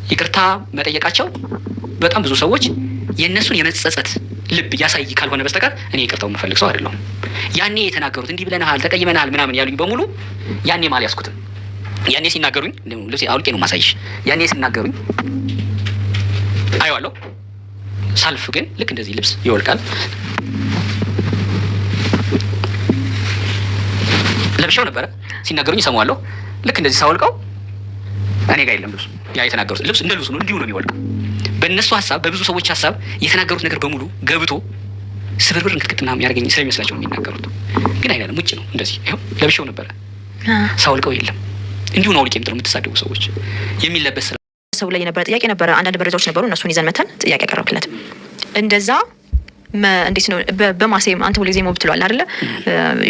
ይቅርታ መጠየቃቸው በጣም ብዙ ሰዎች የእነሱን የመጸጸት ልብ ያሳይ ካልሆነ በስተቀር እኔ ይቅርታው የምፈልግ ሰው አይደለሁም። ያኔ የተናገሩት እንዲህ ብለናል፣ ተቀይመናል ምናምን ያሉኝ በሙሉ ያኔ አልያዝኩትም። ያኔ ሲናገሩኝ ልብሴ አውልቄ ነው ማሳይሽ። ያኔ ሲናገሩኝ አየዋለሁ። ሳልፍ ግን ልክ እንደዚህ ልብስ ይወልቃል። ለብሼው ነበረ ሲናገሩኝ እሰማዋለሁ። ልክ እንደዚህ ሳወልቀው እኔ ጋር የለም ልብሱ። ያ የተናገሩት ልብስ እንደ ልብሱ ነው፣ እንዲሁ ነው የሚወልቀው። በእነሱ ሀሳብ፣ በብዙ ሰዎች ሀሳብ የተናገሩት ነገር በሙሉ ገብቶ ስብርብር እንክትክትና የሚያደርገኝ ስለሚመስላቸው ነው የሚናገሩት። ግን አይደለም፣ ውጭ ነው እንደዚህ። ይኸው ለብሼው ነበረ ሳወልቀው የለም። እንዲሁ ነው አውልቄ የምጥለው የምትሳደቡ ሰዎች። የሚለበስ ሰው ላይ የነበረ ጥያቄ ነበረ። አንዳንድ መረጃዎች ነበሩ፣ እነሱን ይዘን መተን ጥያቄ ያቀረብክለት እንደዛ እንዴት ነው በማሴም አንተ ሁልጊዜ ሞብ ትሏል አይደለ?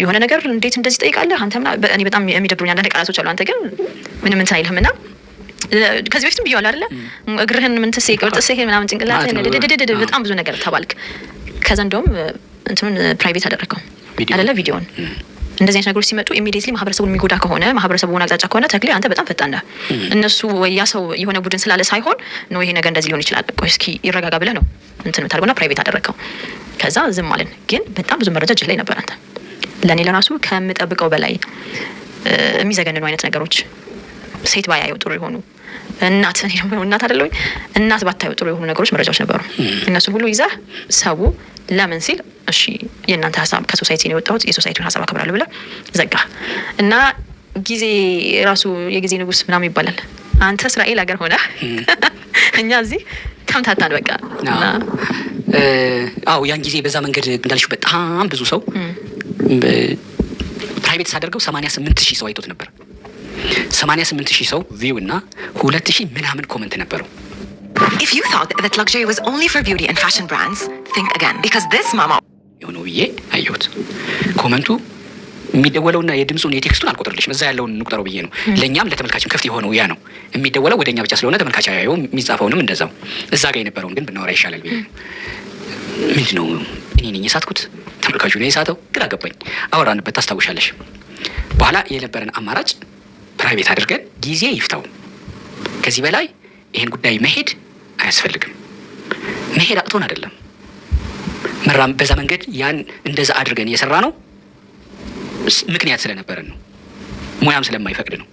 የሆነ ነገር እንዴት እንደዚህ ጠይቃለህ አንተ እኔ በጣም የሚደብሩኝ አንዳንድ ቃላቶች አሉ። አንተ ግን ምንም እንትን አይልህምና ከዚህ በፊትም ብየዋለሁ አይደለ? እግርህን ምን ትሴ ቅርጥሴ ምናምን ጭንቅላትህን በጣም ብዙ ነገር ተባልክ። ከዛ እንደውም እንትኑን ፕራይቬት አደረገው አይደለ? ቪዲዮውን እንደዚህ አይነት ነገሮች ሲመጡ ኢሚዲየትሊ ማህበረሰቡን የሚጎዳ ከሆነ ማህበረሰቡን አቅጣጫ ከሆነ ተክሌ አንተ በጣም ፈጣን ነህ። እነሱ ወይ ያ ሰው የሆነ ቡድን ስላለ ሳይሆን ነው ይሄ ነገር እንደዚህ ሊሆን ይችላል፣ ቆይ እስኪ ይረጋጋ ብለህ ነው እንትን ታደርገውና ፕራይቬት አደረገው። ከዛ ዝም አለን። ግን በጣም ብዙ መረጃ እጅህ ላይ ነበር። አንተ ለእኔ ለራሱ ከምጠብቀው በላይ የሚዘገንኑ አይነት ነገሮች ሴት ባያየው ጥሩ የሆኑ እናት እናት አይደለሁኝ እናት ባታየው ጥሩ የሆኑ ነገሮች መረጃዎች ነበሩ። እነሱን ሁሉ ይዘህ ሰው ለምን ሲል እሺ የእናንተ ሀሳብ ከሶሳይቲ ነው የወጣሁት የሶሳይቲውን ሀሳብ አከብራለሁ ብለህ ዘጋ እና ጊዜ ራሱ የጊዜ ንጉስ ምናምን ይባላል። አንተ እስራኤል ሀገር ሆነ እኛ እዚህ ተምታታን በቃ። አዎ ያን ጊዜ በዛ መንገድ እንዳልሽው በጣም ብዙ ሰው ፕራይቬት ሳደርገው 88,000 ሰው አይቶት ነበር። 88,000 ሰው ቪው እና 2,000 ምናምን ኮመንት ነበረው። If you thought that luxury was only for beauty and fashion brands, think again because this mama የሆነው ብዬ አየሁት። ኮመንቱ የሚደወለውና የድምጹን የቴክስቱን አልቆጥርልሽም፣ እዛ ያለውን እንቁጠረው ብዬ ነው። ለእኛም ለተመልካችም ክፍት የሆነው ያ ነው። የሚደወለው ወደኛ ብቻ ስለሆነ ተመልካች አያየው፣ የሚጻፈውንም እንደዛው። እዛ ጋር የነበረውን ግን ብናወራ ይሻላል ብዬ ነው። ምንድን ነው እኔ ነኝ የሳትኩት? ተመልካቹ ነው የሳተው? ግራ ገባኝ። አወራንበት፣ ታስታውሻለሽ። በኋላ የነበረን አማራጭ ፕራይቬት አድርገን ጊዜ ይፍታው፣ ከዚህ በላይ ይሄን ጉዳይ መሄድ አያስፈልግም። መሄድ አቅቶን አይደለም፣ በዛ መንገድ ያን እንደዛ አድርገን እየሰራ ነው ምክንያት ስለነበረን ነው፣ ሙያም ስለማይፈቅድ ነው።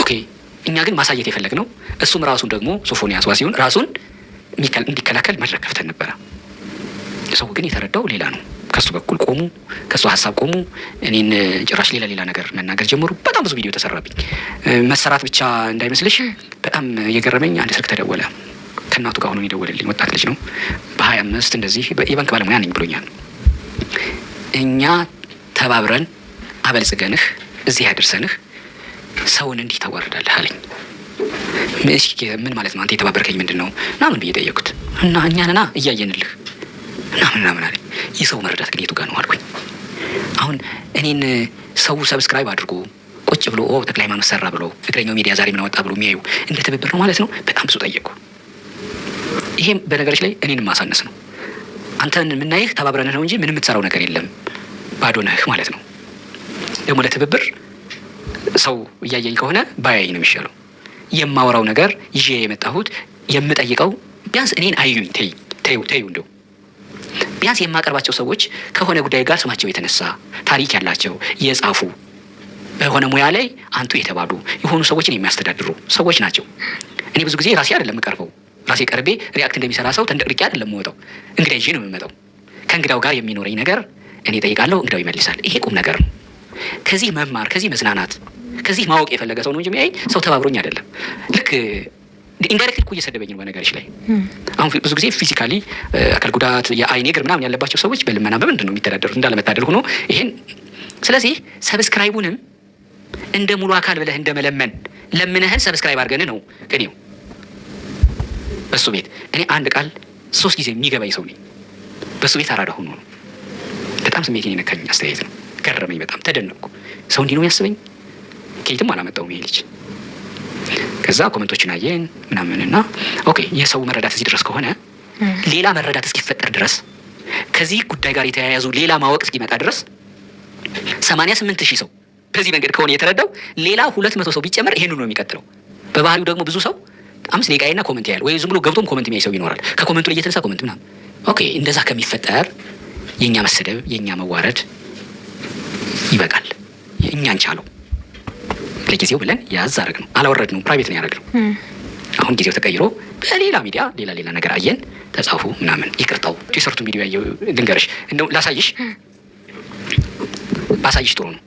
ኦኬ እኛ ግን ማሳየት የፈለግነው እሱም ራሱን ደግሞ ሶፎንያስ ዋሲሁን ራሱን እንዲከላከል መድረክ ከፍተን ነበረ። ሰው ግን የተረዳው ሌላ ነው። ከሱ በኩል ቆሙ፣ ከሱ ሀሳብ ቆሙ። እኔን ጭራሽ ሌላ ነገር መናገር ጀመሩ። በጣም ብዙ ቪዲዮ ተሰራብኝ። መሰራት ብቻ እንዳይመስልሽ በጣም የገረመኝ አንድ ስልክ ተደወለ። ከእናቱ ጋር ሆኖ የደወለልኝ ወጣት ልጅ ነው። በ25 እንደዚህ የባንክ ባለሙያ ነኝ ብሎኛል። እኛ ተባብረን አበልጽገንህ እዚህ ያደርሰንህ ሰውን እንዲህ ታዋርዳለህ አለኝ። ምን ማለት ነው አንተ የተባበርከኝ ምንድን ነው ምናምን ብዬ ጠየኩት። እና እኛንና እያየንልህ ምናምን አለኝ። የሰው መረዳት ግን የቱ ጋር ነው አልኩኝ። አሁን እኔን ሰው ሰብስክራይብ አድርጎ ቁጭ ብሎ ተክለ ሃይማኖት ሰራ ብሎ እግረኛው ሚዲያ ዛሬ ምን አወጣ ብሎ የሚያዩ እንደ ትብብር ነው ማለት ነው። በጣም ብዙ ጠየቁ። ይሄም በነገሮች ላይ እኔንም ማሳነስ ነው። አንተን የምናይህ ተባብረንህ ነው እንጂ ምንም የምትሰራው ነገር የለም፣ ባዶ ነህ ማለት ነው። ደግሞ ለትብብር ሰው እያየኝ ከሆነ ባያየኝ ነው የሚሻለው። የማወራው ነገር ይዤ የመጣሁት የምጠይቀው ቢያንስ እኔን አዩኝ። ተዩ እንደው ቢያንስ የማቀርባቸው ሰዎች ከሆነ ጉዳይ ጋር ስማቸው የተነሳ ታሪክ ያላቸው የጻፉ በሆነ ሙያ ላይ አንቱ የተባሉ የሆኑ ሰዎችን የሚያስተዳድሩ ሰዎች ናቸው። እኔ ብዙ ጊዜ ራሴ አይደለም የምቀርበው። ራሴ ቀርቤ ሪያክት እንደሚሰራ ሰው ተንደቅርቄ አይደለም የምወጣው። እንግዳ ይዤ ነው የምመጣው። ከእንግዳው ጋር የሚኖረኝ ነገር እኔ ጠይቃለሁ፣ እንግዳው ይመልሳል። ይሄ ቁም ነገር ነው። ከዚህ መማር፣ ከዚህ መዝናናት፣ ከዚህ ማወቅ የፈለገ ሰው ነው እንጂ የሚያይ ሰው ተባብሮኝ አይደለም። ልክ ኢንዳይሬክት እኮ እየሰደበኝ ነው በነገርሽ ላይ። አሁን ብዙ ጊዜ ፊዚካሊ አካል ጉዳት የአይን እግር ምናምን ያለባቸው ሰዎች በልመና በምንድን ነው የሚተዳደሩት? እንዳለመታደል ሆኖ ይሄን። ስለዚህ ሰብስክራይቡንም እንደ ሙሉ አካል ብለህ እንደመለመን ለምነህን ሰብስክራይብ አድርገን ነው ቅኔው በሱ ቤት። እኔ አንድ ቃል 3 ጊዜ የሚገባኝ ሰው ነኝ። በሱ ቤት አራዳ ሆኖ ነው። በጣም ስሜቴን የነካኝ አስተያየት ነው። ገረመኝ፣ በጣም ተደነቅኩ። ሰው እንዲህ ነው የሚያስበኝ? ከየትም አላመጣውም ይሄ ልጅ። ከዛ ኮሜንቶችን አየን ምናምንና ኦኬ የሰው መረዳት እዚህ ድረስ ከሆነ ሌላ መረዳት እስኪፈጠር ድረስ ከዚህ ጉዳይ ጋር የተያያዙ ሌላ ማወቅ እስኪመጣ ድረስ 88,000 ሰው በዚህ መንገድ ከሆነ የተረዳው ሌላ 200 ሰው ቢጨመር ይሄን ነው የሚቀጥለው። በባህሪው ደግሞ ብዙ ሰው 5 ደቂቃ እና ኮመንት ያያል ወይ ዝም ብሎ ገብቶም ኮመንት የሚያይ ሰው ይኖራል። ከኮመንቱ ላይ እየተነሳ ኮመንት ምናምን። ኦኬ እንደዛ ከሚፈጠር የኛ መሰደብ የኛ መዋረድ ይበቃል። እኛን ቻለው ለጊዜው ብለን ያዝ አረግ ነው። አላወረድ ነው፣ ፕራይቬት ነው ያደረግ ነው። አሁን ጊዜው ተቀይሮ በሌላ ሚዲያ ሌላ ነገር አየን፣ ተጻፉ ምናምን። ይቅርታው የሰርቱን ቪዲዮ ያየው ልንገርሽ፣ እንደው ላሳይሽ፣ ባሳይሽ ጥሩ ነው።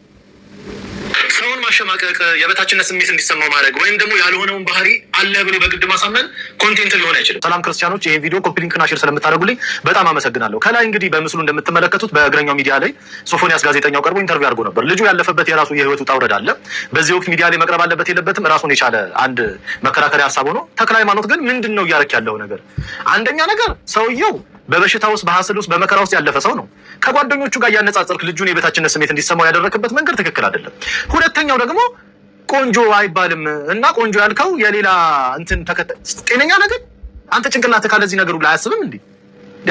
ሰውን ማሸማቀቅ፣ የበታችነት ስሜት እንዲሰማው ማድረግ ወይም ደግሞ ያልሆነውን ባህሪ አለ ብሎ በግድ ማሳመን ኮንቴንት ሊሆን አይችልም። ሰላም ክርስቲያኖች፣ ይሄን ቪዲዮ ኮፒ ሊንክና ሼር ስለምታደርጉልኝ በጣም አመሰግናለሁ። ከላይ እንግዲህ በምስሉ እንደምትመለከቱት በእግረኛው ሚዲያ ላይ ሶፎንያስ ጋዜጠኛው ቀርቦ ኢንተርቪው አድርጎ ነበር። ልጁ ያለፈበት የራሱ የህይወት ውጣ ውረድ አለ። በዚህ ወቅት ሚዲያ ላይ መቅረብ አለበት የለበትም ራሱን የቻለ አንድ መከራከሪያ ሀሳብ ሆኖ፣ ተክለ ሃይማኖት ግን ምንድን ነው እያደረክ ያለው ነገር? አንደኛ ነገር ሰውየው በበሽታ ውስጥ በሐስል ውስጥ በመከራ ውስጥ ያለፈ ሰው ነው። ከጓደኞቹ ጋር ያነጻጸርክ ልጁን የበታችነት ስሜት እንዲሰማው ያደረክበት መንገድ ትክክል አይደለም። ሁለተኛው ደግሞ ቆንጆ አይባልም እና ቆንጆ ያልከው የሌላ እንትን ተከታይ ጤነኛ ነገር አንተ ጭንቅላት ካለዚህ ነገሩ ላይ አያስብም እንዴ?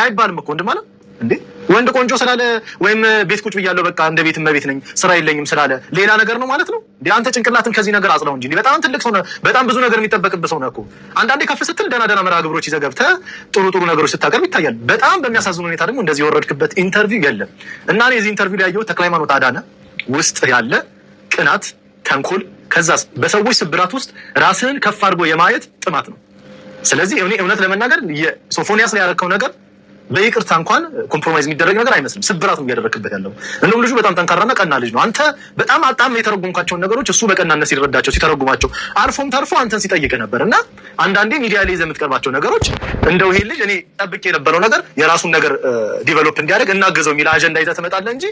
አይባልም እኮ ወንድ ማለት እንዴ ወንድ ቆንጆ ስላለ ወይም ቤት ቁጭ ብያለሁ በቃ እንደ ቤት እመቤት ነኝ ስራ የለኝም ስላለ ሌላ ነገር ነው ማለት ነው እንዴ? አንተ ጭንቅላትን ከዚህ ነገር አጽለው እንጂ በጣም ትልቅ ሰው ነህ። በጣም ብዙ ነገር የሚጠበቅብህ ሰው ነህ እኮ። አንዳንዴ ከፍ ስትል ደህና መርሃ ግብሮች ይዘህ ገብተህ ጥሩ ነገሮች ስታቀርብ ይታያል። በጣም በሚያሳዝን ሁኔታ ደግሞ እንደዚህ የወረድክበት ኢንተርቪው የለም እና እኔ የዚህ ኢንተርቪው ላይ ያየሁት ተክለ ሃይማኖት አዳነ ውስጥ ያለ ቅናት፣ ተንኮል፣ ከዛስ በሰዎች ስብራት ውስጥ ራስህን ከፍ አድርጎ የማየት ጥማት ነው። ስለዚህ እኔ እውነት ለመናገር ሶፎንያስ ላይ ያደረከው ነገር በይቅርታ እንኳን ኮምፕሮማይዝ የሚደረግ ነገር አይመስልም። ስብራት ነው እያደረክበት ያለው። እንደውም ልጁ በጣም ጠንካራና ቀና ልጅ ነው። አንተ በጣም የተረጎምካቸውን ነገሮች እሱ በቀናነት ሲረዳቸው ሲተረጉማቸው አልፎም ተርፎ አንተን ሲጠይቅ ነበር እና አንዳንዴ ሚዲያ ላይ ይዘህ የምትቀርባቸው ነገሮች እንደው ይሄ ልጅ እኔ ጠብቄ የነበረው ነገር የራሱን ነገር ዲቨሎፕ እንዲያደርግ እናገዘው የሚል አጀንዳ ይዘህ ትመጣለህ እንጂ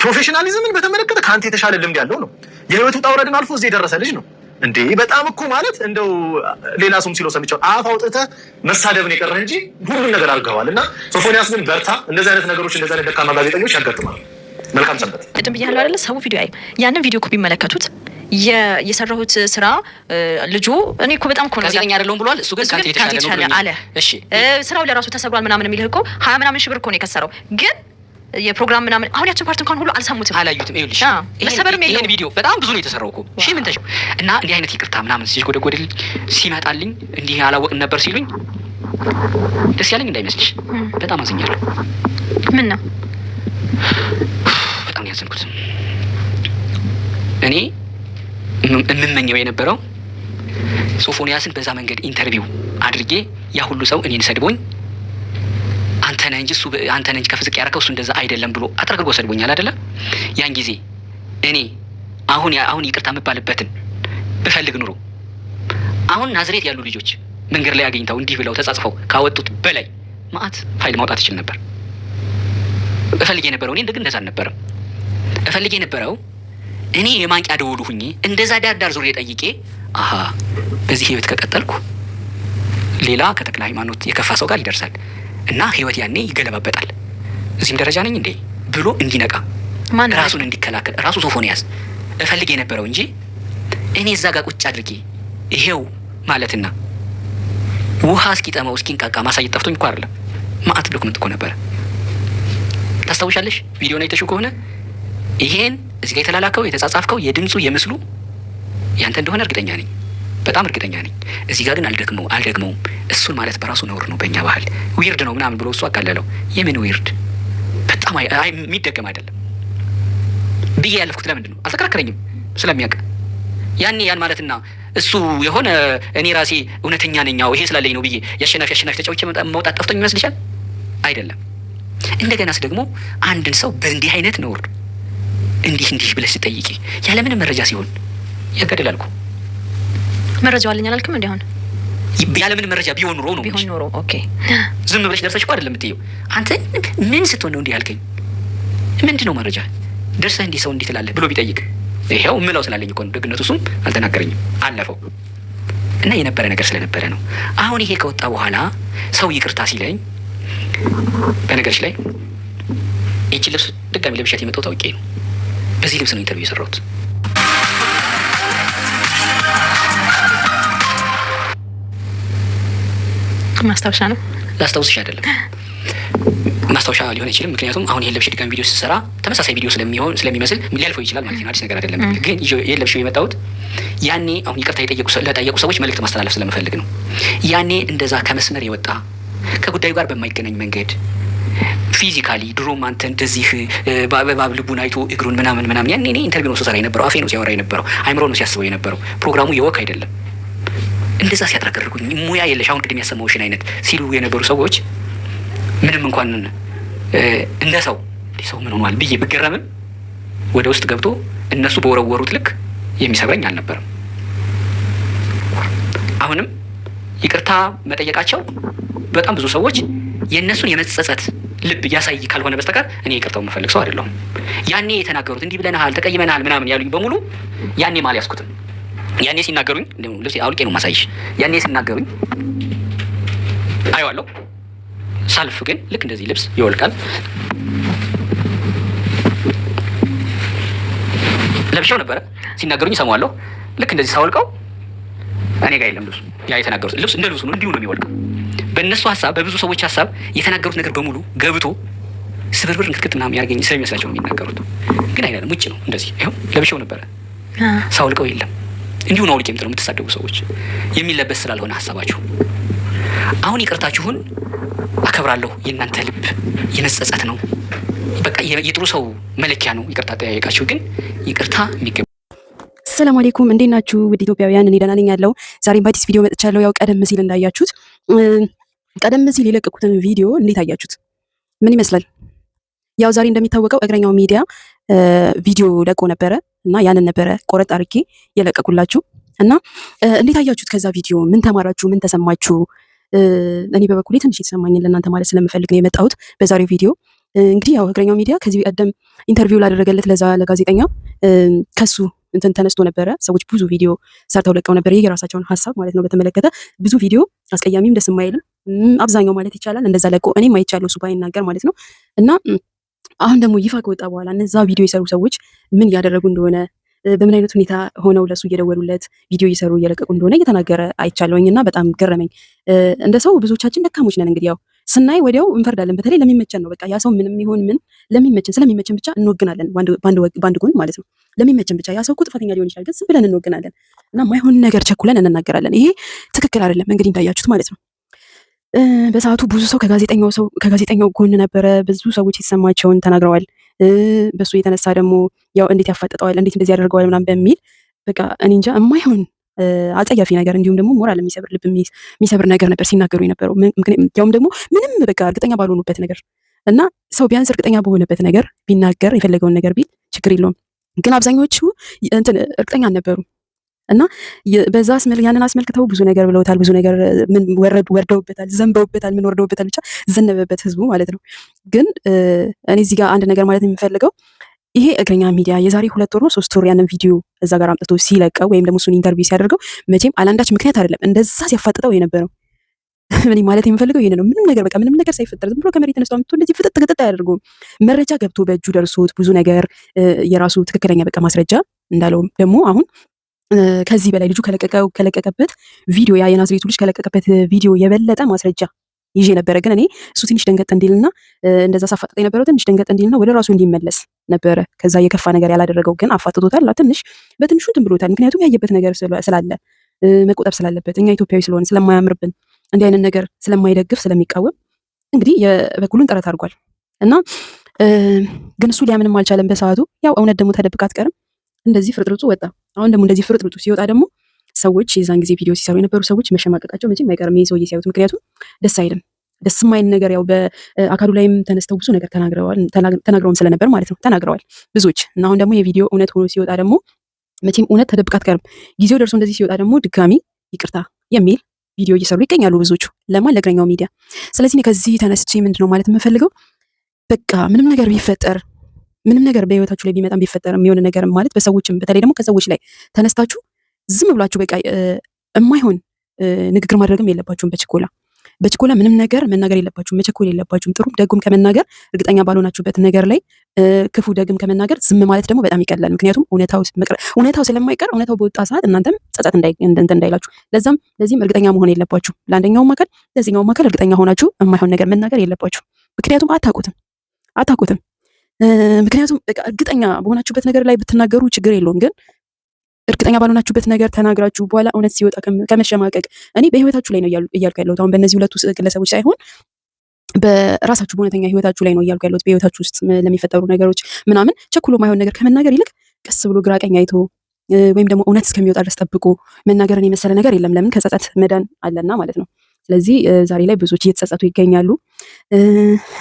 ፕሮፌሽናሊዝምን በተመለከተ ከአንተ የተሻለ ልምድ ያለው ነው። የህይወት ውጣ ውረድን አልፎ እዚህ የደረሰ ልጅ ነው እንዴ። በጣም እኮ ማለት እንደው ሌላ ሰውም ሲለው ሰምቻለሁ። አፍ አውጥተህ መሳደብን የቀረህ እንጂ ሁሉም ነገር አድርገዋል። እና ሶፎንያስ ግን በርታ። እንደዚህ አይነት ነገሮች እንደዚህ አይነት ደካማ ጋዜጠኞች ያጋጥማሉ። መልካም ሰንበት። ቅድም ብያለሁ አይደለ? ሰው ቪዲዮ አይ ያንን ቪዲዮ እኮ ቢመለከቱት የሰራሁት ስራ ልጁ እኔ እኮ በጣም እኮ ነው ጋዜጠኛ አይደለሁም ብሏል። እሱ ግን ካንተ የተሻለ ነው አለ። እሺ ስራው ለራሱ ተሰሯል ምናምን የሚልህ እኮ 20 ምናምን ሺህ ብር እኮ ነው የከሰረው ግን የፕሮግራም ምናምን አሁን ያችን ፓርት እንኳን ሁሉ አልሰሙትም፣ አላዩትም። ይኸውልሽ መሰበርም የለውም። ይሄን ቪዲዮ በጣም ብዙ ነው የተሰራው እኮ ሺህ ምን ተሽው እና እንዲህ አይነት ይቅርታ ምናምን ሲጎደጎድልኝ ሲመጣልኝ እንዲህ አላወቅን ነበር ሲሉኝ ደስ ያለኝ እንዳይመስልሽ በጣም አዝኛለሁ። ምን ነው በጣም ያዘንኩት እኔ የምመኘው የነበረው ሶፎንያስን በዛ መንገድ ኢንተርቪው አድርጌ ያ ሁሉ ሰው እኔን ሰድቦኝ አንተ ነህ እንጂ ከፍ ዝቅ ያደረከው እሱ እንደዛ አይደለም ብሎ አጥርግጎ ሰድቦኛል አይደለ? ያን ጊዜ እኔ አሁን ይቅርታ የምባልበትን ብፈልግ ኑሮ አሁን ናዝሬት ያሉ ልጆች መንገድ ላይ አገኝተው እንዲህ ብለው ተጻጽፈው ካወጡት በላይ ማአት ፋይል ማውጣት ይችል ነበር። እፈልግ የነበረው እኔ እንደዛ አልነበረም። እፈልግ የነበረው እኔ የማንቂያ ደወሉ ሁኜ እንደዛ ዳር ዙሪያ ጠይቄ አሃ በዚህ ህይወት ከቀጠልኩ ሌላ ከተክለ ሃይማኖት የከፋ ሰው ጋር ይደርሳል እና ህይወት ያኔ ይገለባበጣል፣ እዚህም ደረጃ ነኝ እንዴ ብሎ እንዲነቃ ራሱን እንዲከላከል ራሱ ሶፎንያስ እፈልግ የነበረው እንጂ እኔ እዛ ጋር ቁጭ አድርጌ ይሄው ማለትና ውሃ እስኪጠማው እስኪንቃቃ ማሳየት ጠፍቶኝ እኮ አይደለም። ማአት ዶክመንት እኮ ነበረ። ታስታውሻለሽ? ቪዲዮ ላይ ተሽው ከሆነ ይሄን እዚህ ጋር የተላላከው የተጻጻፍከው የድምፁ የምስሉ ያንተ እንደሆነ እርግጠኛ ነኝ፣ በጣም እርግጠኛ ነኝ። እዚህ ጋር ግን አልደግመውም። እሱን ማለት በራሱ ነውር ነው በእኛ ባህል፣ ዊርድ ነው ምናምን ብሎ እሱ አቃለለው። የምን ዊርድ? በጣም የሚደገም አይደለም ብዬ ያለፍኩት ለምንድን ነው? አልተከራከረኝም ስለሚያውቅ ያን ማለትና እሱ የሆነ እኔ ራሴ እውነተኛ ነኛው ይሄ ስላለኝ ነው ብዬ ያሸናፊ ተጫውቼ መውጣት ጠፍቶኝ ይመስልሻል? አይደለም። እንደገናስ ደግሞ አንድን ሰው በእንዲህ አይነት ነውር እንዲህ ብለሽ ስጠይቂ ያለምንም መረጃ ሲሆን ያገደላልኩ መረጃው አለኝ አላልክም? እንዴ አሁን ያለምንም መረጃ ቢሆን ኖሮ ኦኬ ዝም ብለሽ ደርሰሽ እኮ አይደለም የምትይው። አንተ ምን ስትሆን ነው እንዲህ ያልከኝ? ምንድነው መረጃ ደርሰህ እንዲህ ሰው እንዲህ ትላለህ ብሎ ቢጠይቅ ይሄው ምለው ስላለኝ እኮ ነው። ደግነቱ እሱም አልተናገረኝም አለፈው እና የነበረ ነገር ስለነበረ ነው። አሁን ይሄ ከወጣ በኋላ ሰው ይቅርታ ሲለኝ በነገርሽ ላይ ይቺ ልብስ ድጋሚ ለብሻት የመጣው ታውቄ ነው። በዚህ ልብስ ነው ኢንተርቪው የሰራሁት። ማስታወሻ ነው። ላስታውስሽ አይደለም ማስታወሻ ሊሆን አይችልም። ምክንያቱም አሁን ይሄን ለብሼ ድጋሚ ቪዲዮ ስሰራ ተመሳሳይ ቪዲዮ ስለሚመስል ሊያልፈው ይችላል ማለት ነው። አዲስ ነገር አይደለም። ግን ይሄን ለብሼ የመጣሁት ያኔ አሁን ይቅርታ ለጠየቁ ሰዎች መልእክት ማስተላለፍ ስለምፈልግ ነው። ያኔ እንደዛ ከመስመር የወጣ ከጉዳዩ ጋር በማይገናኝ መንገድ ፊዚካሊ ድሮም አንተ እንደዚህ በባብ ልቡን አይቶ እግሩን ምናምን ያኔ እኔ ኢንተርቪው ነው ስሰራ የነበረው፣ አፌ ነው ሲያወራ የነበረው፣ አይምሮ ነው ሲያስበው የነበረው። ፕሮግራሙ የወክ አይደለም። እንደዛ ሲያጥረገርጉኝ ሙያ የለሽ አሁን ቅድም ያሰማውሽን አይነት ሲሉ የነበሩ ሰዎች ምንም እንኳን እንደ ሰው ምን ሆኗል ብዬ ብገረምም ወደ ውስጥ ገብቶ እነሱ በወረወሩት ልክ የሚሰብረኝ አልነበረም። አሁንም ይቅርታ መጠየቃቸው በጣም ብዙ ሰዎች የእነሱን የመጸጸት ልብ ያሳይ ካልሆነ በስተቀር እኔ ይቅርታው የምፈልግ ሰው አይደለሁም። ያኔ የተናገሩት እንዲህ ብለናል፣ ተቀይመናል ምናምን ያሉኝ በሙሉ ያኔ ማል ያስኩትም ያኔ ሲናገሩኝ ልብሴ አውልቄ ነው ማሳይሽ። ያኔ ሲናገሩኝ አየዋለሁ። ሳልፍ ግን ልክ እንደዚህ ልብስ ይወልቃል። ለብሼው ነበረ ሲናገሩኝ እሰማዋለሁ። ልክ እንደዚህ ሳወልቀው እኔ ጋር የለም ልብሱ። ያ የተናገሩት ልብስ እንደ ልብሱ ነው፣ እንዲሁ ነው የሚወልቀው። በእነሱ ሀሳብ፣ በብዙ ሰዎች ሀሳብ የተናገሩት ነገር በሙሉ ገብቶ ስብርብር ንክትክት ምናምን ያደርገኝ ስለሚመስላቸው ነው የሚናገሩት። ግን አይደለም፣ ውጭ ነው እንደዚህ። ይኸው ለብሼው ነበረ ሳወልቀው የለም። እንዲሁ ነው አውልቄ የምጥለው። የምትሳደቡ ሰዎች የሚለበስ ስላልሆነ ሀሳባችሁ። አሁን ይቅርታችሁን አከብራለሁ። የእናንተ ልብ የመጸጸት ነው። በቃ የጥሩ ሰው መለኪያ ነው ይቅርታ ጠያየቃችሁ። ግን ይቅርታ የሚገባ ሰላም አለይኩም፣ እንዴት ናችሁ ውድ ኢትዮጵያውያን? እኔ ደህና ነኝ ያለው። ዛሬም በአዲስ ቪዲዮ መጥቻለሁ። ያው ቀደም ሲል እንዳያችሁት ቀደም ሲል የለቀቁትን ቪዲዮ እንዴት አያችሁት? ምን ይመስላል? ያው ዛሬ እንደሚታወቀው እግረኛው ሚዲያ ቪዲዮ ለቆ ነበረ እና ያንን ነበረ ቆረጥ አድርጌ የለቀቁላችሁ እና እንዴት አያችሁት? ከዛ ቪዲዮ ምን ተማራችሁ? ምን ተሰማችሁ? እኔ በበኩሌ ትንሽ የተሰማኝን ለእናንተ ማለት ስለምፈልግ ነው የመጣሁት በዛሬው ቪዲዮ። እንግዲህ ያው እግረኛው ሚዲያ ከዚህ ቀደም ኢንተርቪው ላደረገለት ለዛ ለጋዜጠኛ ከሱ እንትን ተነስቶ ነበረ። ሰዎች ብዙ ቪዲዮ ሰርተው ለቀው ነበር፣ የራሳቸውን ሀሳብ ማለት ነው በተመለከተ ብዙ ቪዲዮ አስቀያሚም ደስ የማይልም አብዛኛው ማለት ይቻላል እንደዛ ለቆ እኔም አይቻለሁ እሱ ባይናገር ማለት ነው። እና አሁን ደግሞ ይፋ ከወጣ በኋላ እነዛ ቪዲዮ የሰሩ ሰዎች ምን እያደረጉ እንደሆነ በምን አይነት ሁኔታ ሆነው ለሱ እየደወሉለት ቪዲዮ እየሰሩ እየለቀቁ እንደሆነ እየተናገረ አይቻለሁኝ እና በጣም ገረመኝ። እንደ ሰው ብዙዎቻችን ደካሞች ነን። እንግዲህ ያው ስናይ ወዲያው እንፈርዳለን። በተለይ ለሚመቸን ነው። በቃ ያ ሰው ምንም ይሁን ምን ስለሚመቸን ብቻ እንወግናለን። ባንድ ጎን ማለት ነው። ለሚመቸን ብቻ ያ ሰው እኮ ጥፋተኛ ሊሆን ይችላል፣ ግን ዝም ብለን እንወግናለን እና ማይሆን ነገር ቸኩለን እንናገራለን። ይሄ ትክክል አይደለም። እንግዲህ እንዳያችሁት ማለት ነው። በሰዓቱ ብዙ ሰው ከጋዜጠኛው ጎን ነበረ። ብዙ ሰዎች የተሰማቸውን ተናግረዋል። በሱ የተነሳ ደግሞ ያው እንዴት ያፋጥጠዋል፣ እንዴት እንደዚህ ያደርገዋል ምናምን በሚል በቃ እኔ እንጃ የማይሆን አጸያፊ ነገር እንዲሁም ደግሞ ሞራል የሚሰብር ልብ የሚሰብር ነገር ነበር ሲናገሩ የነበረው። ያውም ደግሞ ምንም በቃ እርግጠኛ ባልሆኑበት ነገር እና ሰው ቢያንስ እርግጠኛ በሆነበት ነገር ቢናገር የፈለገውን ነገር ቢል ችግር የለውም። ግን አብዛኞቹ እንትን እርግጠኛ አልነበሩም እና በዛ ያንን አስመልክተው ብዙ ነገር ብለውታል። ብዙ ነገር ምን ወርደውበታል፣ ዘንበውበታል፣ ምን ወርደውበታል፣ ብቻ ዘነበበት ህዝቡ ማለት ነው። ግን እኔ እዚህ ጋር አንድ ነገር ማለት የሚፈልገው ይሄ እግረኛ ሚዲያ የዛሬ 2 ወር ነው 3 ወር ያንን ቪዲዮ እዛ ጋር አምጥቶ ሲለቀው ወይም ደግሞ እሱን ኢንተርቪው ሲያደርገው መቼም አላንዳች ምክንያት አይደለም እንደዛ ሲያፋጥጠው የነበረው። ምን ማለት የሚፈልገው ይሄን ነው። ምንም ነገር ሳይፈጠር ዝም ብሎ ከመሬት ተነስቶ አምጥቶ እንደዚህ ፍጥጥ ግጥጥ አያደርገውም። መረጃ ገብቶ በእጁ ደርሶት ብዙ ነገር የራሱ ትክክለኛ በቃ ማስረጃ እንዳለውም ደግሞ አሁን ከዚህ በላይ ልጁ ከለቀቀበት ቪዲዮ ያ የናዝሬቱ ልጅ ከለቀቀበት ቪዲዮ የበለጠ ማስረጃ ይዤ ነበረ። ግን እኔ እሱ ትንሽ ደንገጥ እንዲልና እንደዛ ሳፋጥጠ የነበረው ትንሽ ደንገጥ እንዲልና ወደ ራሱ እንዲመለስ ነበረ። ከዛ የከፋ ነገር ያላደረገው ግን አፋጥቶታል። በትንሹ እንትን ብሎታል። ምክንያቱም ያየበት ነገር ስላለ መቆጠብ ስላለበት እኛ ኢትዮጵያዊ ስለሆነ ስለማያምርብን እንዲህ አይነት ነገር ስለማይደግፍ ስለሚቃወም እንግዲህ የበኩሉን ጥረት አድርጓል እና ግን እሱ ሊያምንም አልቻለም በሰዓቱ። ያው እውነት ደግሞ ተደብቃ አትቀርም። እንደዚህ ፍርጥርጡ ወጣ። አሁን ደግሞ እንደዚህ ፍርጥርጡ ሲወጣ ደግሞ ሰዎች የዛን ጊዜ ቪዲዮ ሲሰሩ የነበሩ ሰዎች መሸማቀቃቸው መቼም አይቀርም ይሄ ሰውዬ ሲያዩት። ምክንያቱም ደስ አይልም። ደስ የማይል ነገር ያው በአካሉ ላይም ተነስተው ብዙ ነገር ተናግረውም ስለነበር ማለት ነው ተናግረዋል ብዙዎች። እና አሁን ደግሞ የቪዲዮ እውነት ሆኖ ሲወጣ ደግሞ መቼም እውነት ተደብቃ አትቀርም። ጊዜው ደርሶ እንደዚህ ሲወጣ ደግሞ ድጋሚ ይቅርታ የሚል ቪዲዮ እየሰሩ ይገኛሉ ብዙዎቹ። ለማን ለእግረኛው ሚዲያ። ስለዚህ ከዚህ ተነስቼ ምንድነው ማለት የምፈልገው በቃ ምንም ነገር ቢፈጠር ምንም ነገር በህይወታችሁ ላይ ቢመጣም ቢፈጠርም የሆነ ነገር ማለት በሰዎችም በተለይ ደግሞ ከሰዎች ላይ ተነስታችሁ ዝም ብላችሁ በቃ የማይሆን ንግግር ማድረግም የለባችሁም። በችኮላ ምንም ነገር መናገር የለባችሁም። መቸኮል የለባችሁም። ጥሩም ደጉም ከመናገር እርግጠኛ ባልሆናችሁበት ነገር ላይ ክፉ ደግም ከመናገር ዝም ማለት ደግሞ በጣም ይቀላል። ምክንያቱም እውነታው ስለማይቀር እውነታው በወጣ ሰዓት እናንተም ጸጸት እንዳይላችሁ ለዚህም እርግጠኛ መሆን የለባችሁ። ለአንደኛውም አካል ለዚህኛውም አካል እርግጠኛ ሆናችሁ የማይሆን ነገር መናገር የለባችሁ። ምክንያቱም አታውቁትም። ምክንያቱም በቃ እርግጠኛ በሆናችሁበት ነገር ላይ ብትናገሩ ችግር የለውም ግን እርግጠኛ ባልሆናችሁበት ነገር ተናግራችሁ በኋላ እውነት ሲወጣ ከመሸማቀቅ እኔ በህይወታችሁ ላይ ነው እያልኩ ያለሁት። አሁን በእነዚህ ሁለቱ ግለሰቦች ሳይሆን በራሳችሁ በእውነተኛ ህይወታችሁ ላይ ነው እያልኩ ያለሁት። በህይወታችሁ ውስጥ ለሚፈጠሩ ነገሮች ምናምን ቸኩሎ ማይሆን ነገር ከመናገር ይልቅ ቀስ ብሎ ግራ ቀኝ አይቶ ወይም ደግሞ እውነት እስከሚወጣ ድረስ ጠብቆ መናገርን የመሰለ ነገር የለም። ለምን ከጸጸት መዳን አለና ማለት ነው። ስለዚህ ዛሬ ላይ ብዙዎች እየተጸጸቱ ይገኛሉ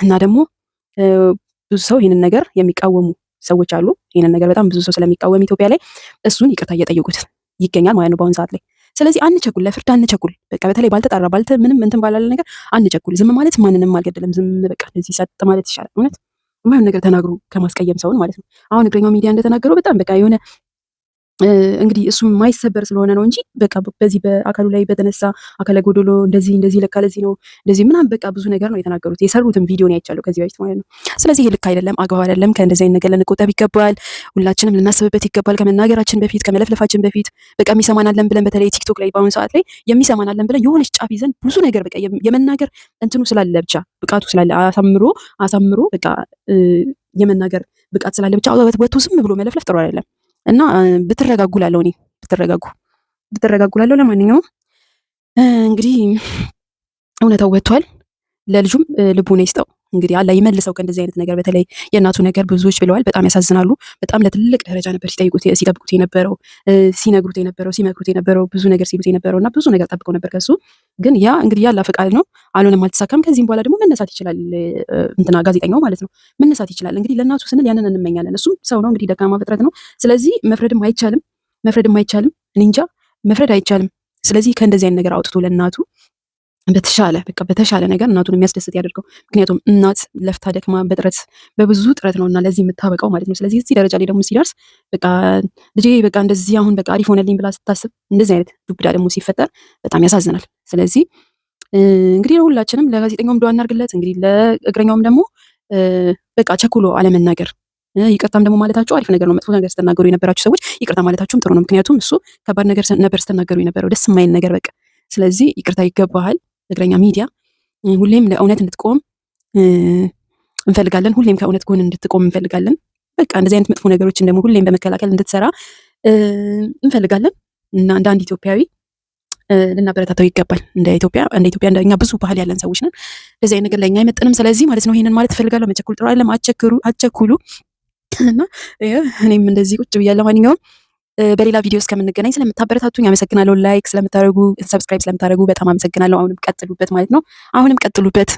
እና ደግሞ ብዙ ሰው ይህንን ነገር የሚቃወሙ ሰዎች አሉ። ይህንን ነገር በጣም ብዙ ሰው ስለሚቃወም ኢትዮጵያ ላይ እሱን ይቅርታ እየጠየቁት ይገኛል ማለት ነው በአሁኑ ሰዓት ላይ። ስለዚህ አንቸኩል፣ ለፍርድ አንቸኩል። በቃ በተለይ ባልተጣራ ምንም እንትን ባላለ ነገር አንቸኩል። ዝም ማለት ማንንም አልገደለም። ዝም በቃ እንደዚህ ሰጥ ማለት ይሻላል። እውነት የማይሆን ነገር ተናግሮ ከማስቀየም ሰውን ማለት ነው። አሁን እግረኛው ሚዲያ እንደተናገረው በጣም በቃ የሆነ እንግዲህ እሱ የማይሰበር ስለሆነ ነው እንጂ በቃ በዚህ በአካሉ ላይ በተነሳ አካለ ጎዶሎ እንደዚህ ለካ ለዚህ ነው እንደዚህ ምናምን በቃ ብዙ ነገር ነው የተናገሩት። የሰሩትን ቪዲዮ ነው ያቻለው ከዚህ በፊት ማለት ነው። ስለዚህ ይሄ ልክ አይደለም፣ አግባብ አይደለም። ከእንደዚህ አይነት ነገር ልንቆጠብ ይገባል። ሁላችንም ልናስብበት ይገባል። ከመናገራችን በፊት ከመለፍለፋችን በፊት በቃ የሚሰማናለን ብለን በተለይ ቲክቶክ ላይ በአሁኑ ሰዓት ላይ የሚሰማናለን ብለን የሆነች ጫፍ ይዘን ብዙ ነገር በቃ የመናገር እንትኑ ስላለ ብቻ ብቃቱ ስላለ አሳምሮ በቃ የመናገር ብቃት ስላለ ብቻ ወጥቶ ዝም ብሎ መለፍለፍ ጥሩ አይደለም። እና ብትረጋጉላለሁ እኔ ብትረጋጉላለሁ። ለማንኛውም እንግዲህ እውነታው ወጥቷል። ለልጁም ልቡን ይስጠው። እንግዲህ አላህ ይመልሰው ከእንደዚህ አይነት ነገር። በተለይ የእናቱ ነገር ብዙዎች ብለዋል፣ በጣም ያሳዝናሉ። በጣም ለትልቅ ደረጃ ነበር ሲጠብቁት የነበረው፣ ሲነግሩት የነበረው፣ ሲመክሩት የነበረው፣ ብዙ ነገር ሲሉት የነበረው እና ብዙ ነገር ጠብቀው ነበር ከሱ። ግን ያ እንግዲህ ያላ ፈቃድ ነው፣ አልሆነም፣ አልተሳካም። ከዚህም በኋላ ደግሞ መነሳት ይችላል፣ እንትና ጋዜጠኛው ማለት ነው መነሳት ይችላል። እንግዲህ ለእናቱ ስንል ያንን እንመኛለን። እሱም ሰው ነው እንግዲህ፣ ደካማ ፍጥረት ነው። ስለዚህ መፍረድም አይቻልም። እኔ እንጃ መፍረድ አይቻልም። ስለዚህ ከእንደዚህ አይነት ነገር አውጥቶ ለእናቱ በተሻለ ነገር እናቱን የሚያስደስት ያደርገው። ምክንያቱም እናት ለፍታ ደክማ በብዙ ጥረት ነው እና ለዚህ የምታበቃው ማለት ነው። ስለዚህ እዚህ ደረጃ ላይ ደግሞ ሲደርስ በቃ ልጄ በቃ እንደዚህ አሁን በቃ አሪፍ ሆነልኝ ብላ ስታስብ እንደዚህ አይነት ዱብዳ ደግሞ ሲፈጠር በጣም ያሳዝናል። ስለዚህ እንግዲህ ሁላችንም ለጋዜጠኛውም ዱዓ እናድርግለት። እንግዲህ ለእግረኛውም ደግሞ በቃ ቸኩሎ አለመናገር፣ ይቅርታም ደግሞ ማለታችሁ አሪፍ ነገር ነው። መጥፎ ነገር ስትናገሩ የነበራችሁ ሰዎች ይቅርታ ማለታችሁም ጥሩ ነው። ምክንያቱም እሱ ከባድ ነገር ነበር ስትናገሩ የነበረው፣ ደስ የማይል ነገር በቃ። ስለዚህ ይቅርታ ይገባሃል። እግረኛ ሚዲያ ሁሌም ለእውነት እንድትቆም እንፈልጋለን። ሁሌም ከእውነት ጎን እንድትቆም እንፈልጋለን። በቃ እንደዚህ አይነት መጥፎ ነገሮችን ደግሞ ሁሌም በመከላከል እንድትሰራ እንፈልጋለን እና እንደ አንድ ኢትዮጵያዊ ልናበረታታው ይገባል። እንደ ኢትዮጵያ እንደኛ ብዙ ባህል ያለን ሰዎች ነን። እንደዚህ አይነት ነገር ለኛ አይመጥንም። ስለዚህ ማለት ነው ይሄንን ማለት እፈልጋለሁ። መቸኩል ጥሩ አይደለም። አትቸኩሉ እና እኔም እንደዚህ ቁጭ ብያለሁ። ለማንኛውም በሌላ ቪዲዮ እስከምንገናኝ ስለምታበረታቱኝ አመሰግናለሁ። ላይክ ስለምታደርጉ፣ ሰብስክራይብ ስለምታደርጉ በጣም አመሰግናለሁ። አሁንም ቀጥሉበት ማለት ነው። አሁንም ቀጥሉበት።